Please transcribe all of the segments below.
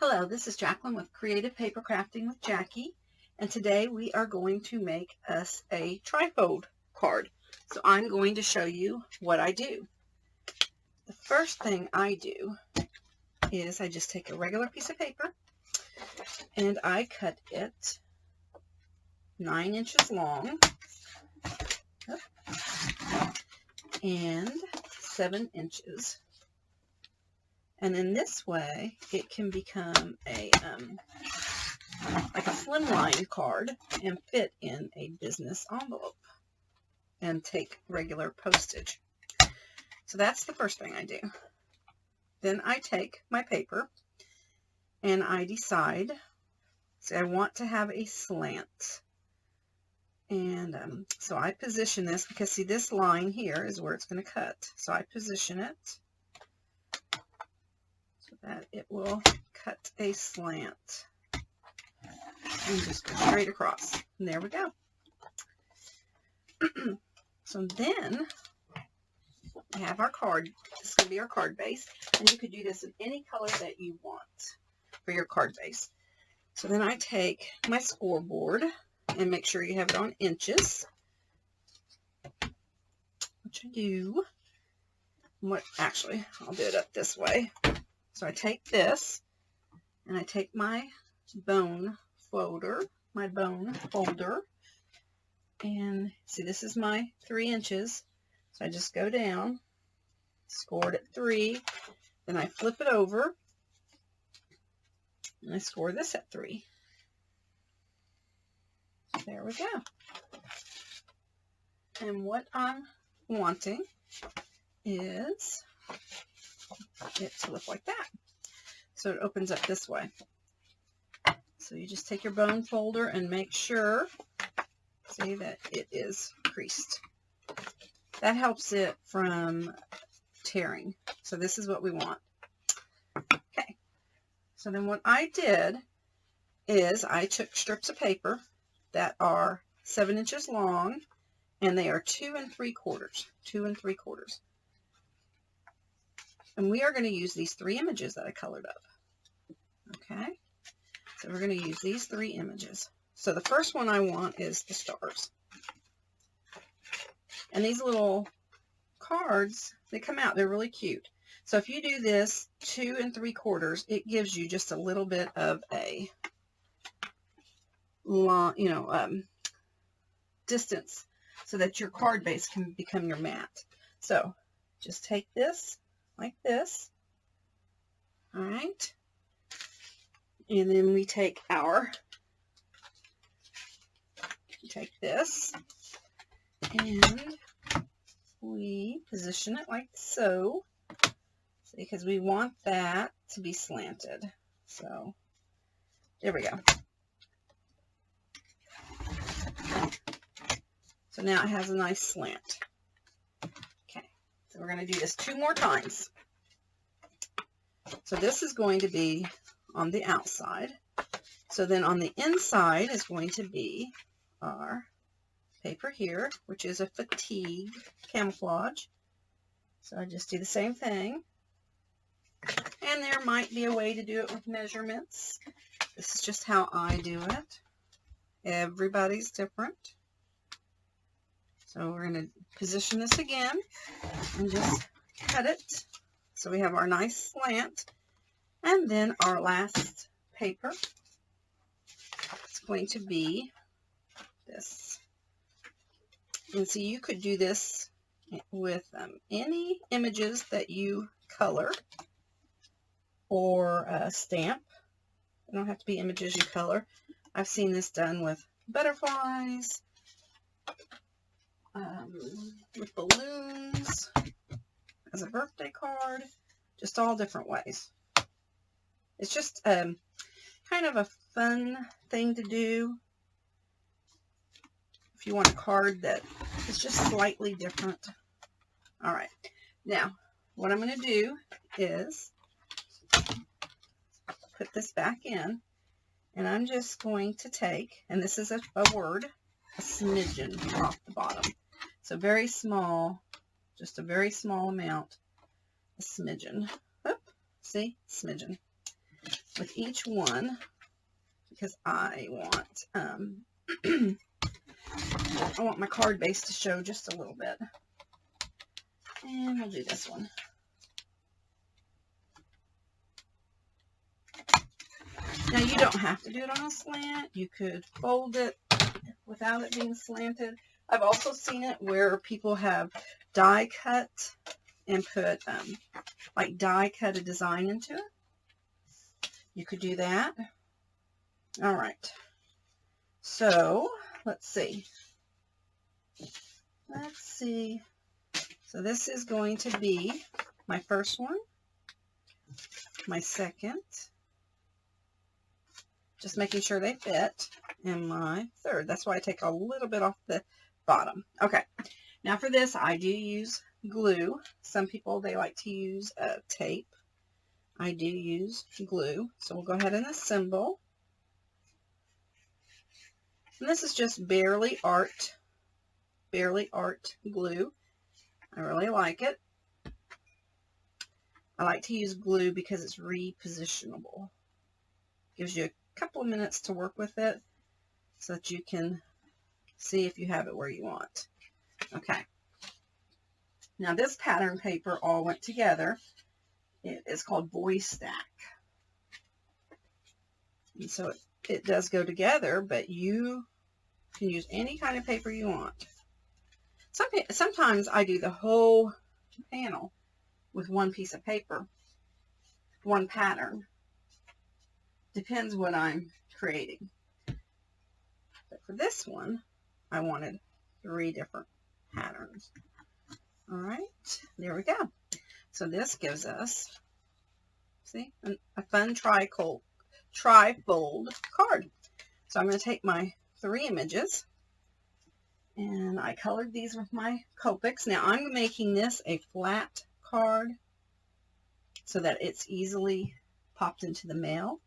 Hello, this is Jacqueline with Creative Paper Crafting with Jackie, and today we are going to make us a trifold card. So I'm going to show you what I do. The first thing I do is I just take a regular piece of paper and I cut it 9 inches long and 7 inches. And in this way, it can become a like a slimline card and fit in a business envelope and take regular postage. So that's the first thing I do. Then I take my paper and I decide, say I want to have a slant. And so I position this because see this line here is where it's going to cut. So I position it that it will cut a slant and just go straight across. And there we go. So then we have our card. This is going to be our card base. And you could do this in any color that you want for your card base. So then I take my scoreboard and make sure you have it on inches, which I do. Actually, I'll do it up this way. So I take this, and I take my bone folder, and see this is my 3 inches. So I just go down, score it at 3, then I flip it over, and I score this at 3. There we go. And what I'm wanting is it to look like that. So it opens up this way. So you just take your bone folder and make sure, see that it is creased. That helps it from tearing. So this is what we want. Okay. So then what I did is I took strips of paper that are 7 inches long and they are 2 3/4. 2 3/4. And we are going to use these 3 images that I colored up. Okay, so we're going to use these 3 images. So the first one I want is the stars. And these little cards, they come out, they're really cute. So if you do this 2 3/4, it gives you just a little bit of a long, distance so that your card base can become your mat. So just take this like this. All right. And then we take this and we position it like so, because we want that to be slanted. So there we go. So now it has a nice slant. So we're going to do this 2 more times. So this is going to be on the outside. So then on the inside is going to be our paper here, which is a fatigue camouflage. So I just do the same thing. And there might be a way to do it with measurements. This is just how I do it. Everybody's different. So we're going to position this again and just cut it. So we have our nice slant. And then our last paper is going to be this. And so you could do this with any images that you color or stamp. They don't have to be images you color. I've seen this done with butterflies, with balloons, as a birthday card, just all different ways. It's just kind of a fun thing to do if you want a card that is just slightly different. All right, now what I'm going to do is put this back in, and I'm just going to take, and this is a word, a smidgen off the bottom. So very small, just a very small amount, a smidgen. Oop, see, smidgen. with each one because I want I want my card base to show just a little bit. And we'll do this one. Now you don't have to do it on a slant. You could fold it without it being slanted. I've also seen it where people have die cut and put like die cut a design into it. You could do that. All right. So let's see. Let's see. So this is going to be my first one, my second, just making sure they fit, and my third. That's why I take a little bit off the bottom. Okay, now for this I do use glue. Some people, they like to use tape. I do use glue. So we'll go ahead and assemble. And this is just Barely Art glue. I really like it. I like to use glue because it's repositionable. Gives you a couple of minutes to work with it so that you can see if you have it where you want. Okay. Now this pattern paper all went together. It is called Boy Stack. And so it does go together, but you can use any kind of paper you want. Sometimes I do the whole panel with one piece of paper, one pattern. Depends what I'm creating. But for this one, I wanted 3 different patterns. All right, there we go. So this gives us, see, a fun trifold card. So I'm going to take my 3 images, and I colored these with my Copics. Now I'm making this a flat card so that it's easily popped into the mail.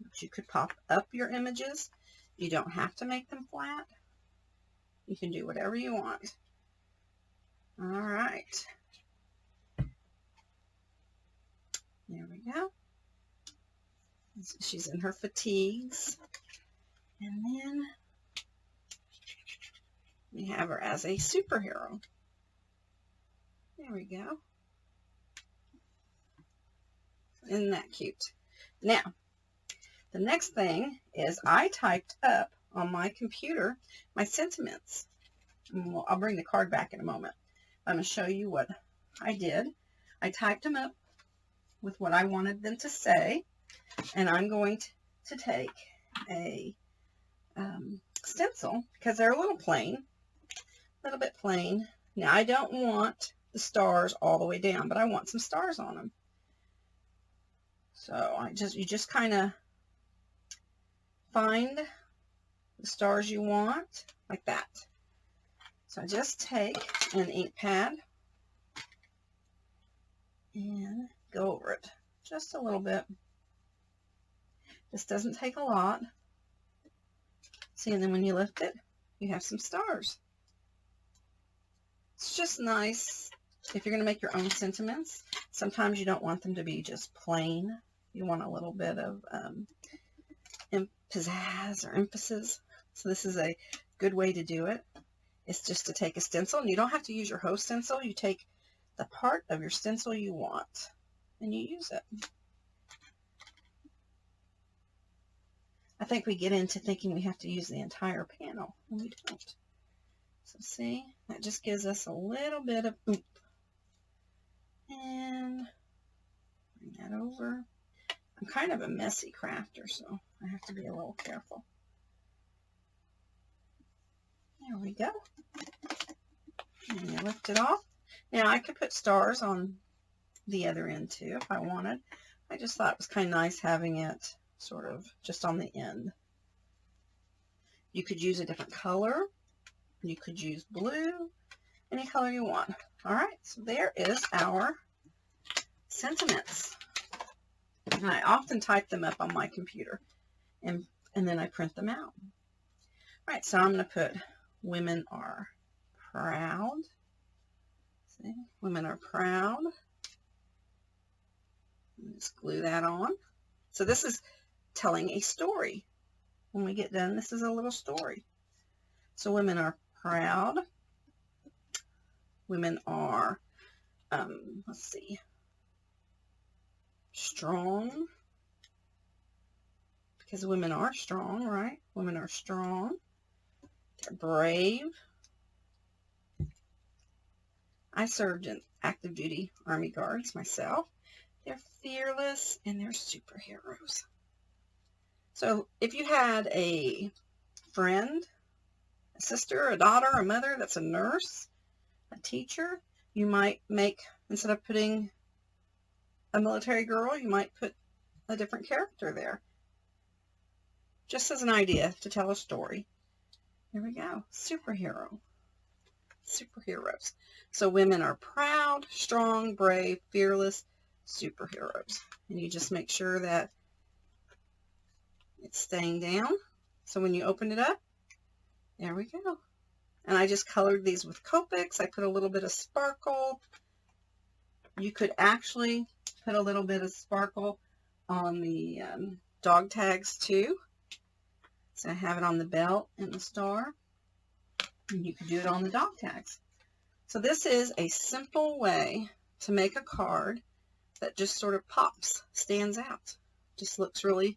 But you could pop up your images. You don't have to make them flat. You can do whatever you want. All right. There we go. She's in her fatigues. And then we have her as a superhero. There we go. Isn't that cute? Now, the next thing is I typed up on my computer my sentiments. I'll bring the card back in a moment. I'm going to show you what I did. I typed them up with what I wanted them to say, and I'm going to take a stencil because they're a little bit plain. Now I don't want the stars all the way down, but I want some stars on them. So you just kind of find the stars you want like that. So I just take an ink pad and go over it just a little bit. This doesn't take a lot. See, and then when you lift it, you have some stars. It's just nice if you're going to make your own sentiments. Sometimes you don't want them to be just plain. You want a little bit of pizzazz or emphasis. So this is a good way to do it. It's just to take a stencil, and you don't have to use your whole stencil. You take the part of your stencil you want, and you use it. I think we get into thinking we have to use the entire panel, and we don't. So see, that just gives us a little bit of oomph. And bring that over. I'm kind of a messy crafter, so I have to be a little careful. There we go. And you lift it off. Now I could put stars on the other end too if I wanted. I just thought it was kind of nice having it sort of just on the end. You could use a different color. You could use blue, any color you want. All right, so there is our sentiments. And I often type them up on my computer, and then I print them out. All right, so I'm going to put women are proud. See, women are proud. Just glue that on. So this is telling a story. When we get done, this is a little story. So women are proud. Women are, let's see, strong. Because women are strong, right? Women are strong. They're brave. I served in active duty Army Guards myself. They're fearless and they're superheroes. So if you had a friend, a sister, a daughter, a mother that's a nurse, a teacher, you might make, instead of putting a military girl, you might put a different character there. Just as an idea to tell a story. Here we go. Superhero. Superheroes. So women are proud, strong, brave, fearless, superheroes. And you just make sure that it's staying down. So when you open it up, there we go. And I just colored these with Copics. I put a little bit of sparkle. You could actually put a little bit of sparkle on the dog tags too. So I have it on the belt and the star. And you could do it on the dog tags. So this is a simple way to make a card that just sort of pops, stands out. Just looks really,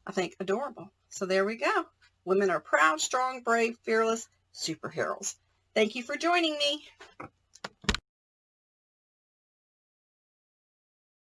I think, adorable. So there we go. Women are proud, strong, brave, fearless, superheroes. Thank you for joining me.